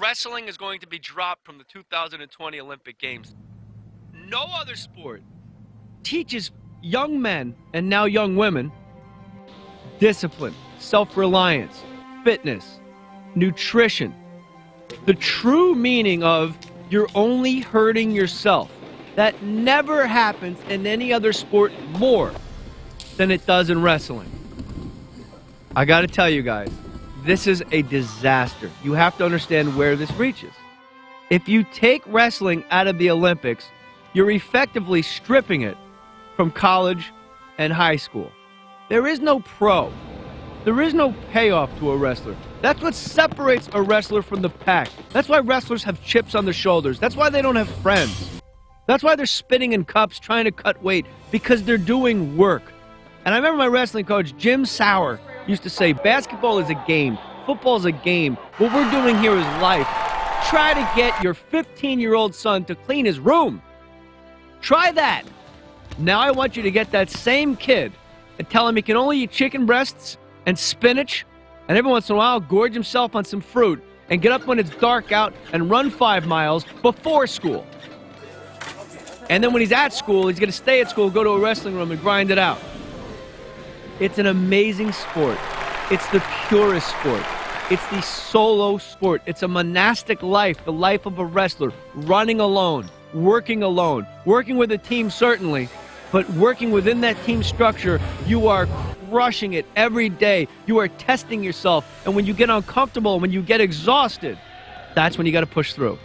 Wrestling is going to be dropped from the 2020 Olympic Games. No other sport teaches young men and now young women discipline, self-reliance, fitness, nutrition. The true meaning of you're only hurting yourself. That never happens in any other sport more than it does in wrestling. I got to tell you guys, this is a disaster. You have to understand where this reaches. If you take wrestling out of the Olympics, you're effectively stripping it from college and high school. There is no pro. There is no payoff to a wrestler. That's what separates a wrestler from the pack. That's why wrestlers have chips on their shoulders. That's why they don't have friends. That's why they're spitting in cups trying to cut weight, because they're doing work. And I remember my wrestling coach, Jim Sauer, used to say, basketball is a game. Football is a game. What we're doing here is life. Try to get your 15-year-old son to clean his room. Try that. Now I want you to get that same kid and tell him he can only eat chicken breasts and spinach, and every once in a while gorge himself on some fruit and get up when it's dark out and run 5 miles before school. And then when he's at school, he's going to stay at school, go to a wrestling room and grind it out. It's an amazing sport. It's the purest sport. It's the solo sport. It's a monastic life, the life of a wrestler, running alone, working with a team certainly, but working within that team structure. You are crushing it every day. You are testing yourself, and when you get uncomfortable, when you get exhausted, that's when you got to push through.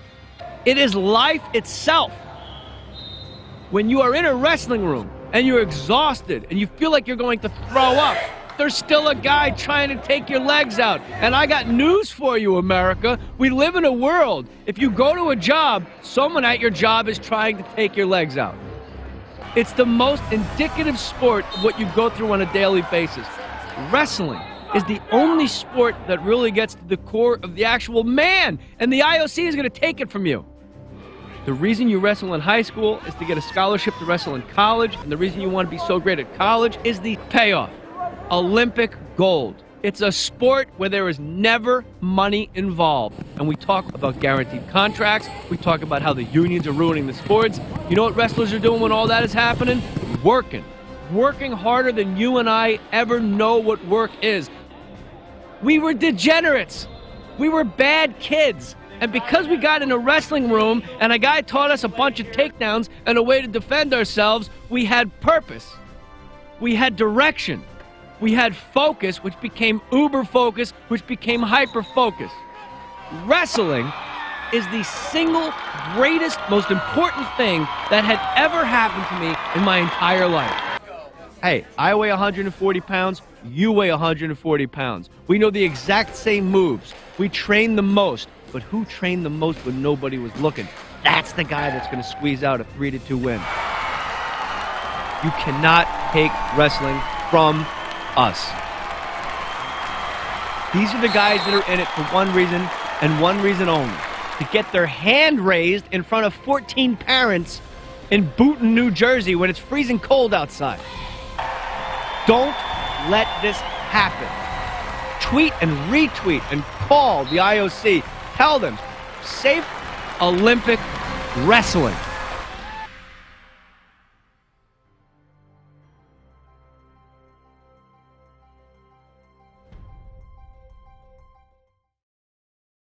It is life itself. When you are in a wrestling room and you're exhausted and you feel like you're going to throw up, there's still a guy trying to take your legs out. And I got news for you, America. We live in a world, if you go to a job, someone at your job is trying to take your legs out. It's the most indicative sport of what you go through on a daily basis. Wrestling is the only sport that really gets to the core of the actual man, and the IOC is going to take it from you. The reason you wrestle in high school is to get a scholarship to wrestle in college, and the reason you want to be so great at college is the payoff. Olympic gold. It's a sport where there is never money involved. And we talk about guaranteed contracts. We talk about how the unions are ruining the sports. You know what wrestlers are doing when all that is happening? Working. Working harder than you and I ever know what work is. We were degenerates. We were bad kids. And because we got in a wrestling room and a guy taught us a bunch of takedowns and a way to defend ourselves, we had purpose. We had direction. We had focus, which became uber focus, which became hyper focus. Wrestling is the single greatest, most important thing that had ever happened to me in my entire life. Hey, I weigh 140 pounds, you weigh 140 pounds. We know the exact same moves. We train the most, but who trained the most when nobody was looking? That's the guy that's going to squeeze out a 3-2 win. You cannot take wrestling from us. These are the guys that are in it for one reason and one reason only: to get their hand raised in front of 14 parents in Boonton, New Jersey when it's freezing cold outside. Don't let this happen. Tweet and retweet and call the IOC. Tell them, safe Olympic wrestling.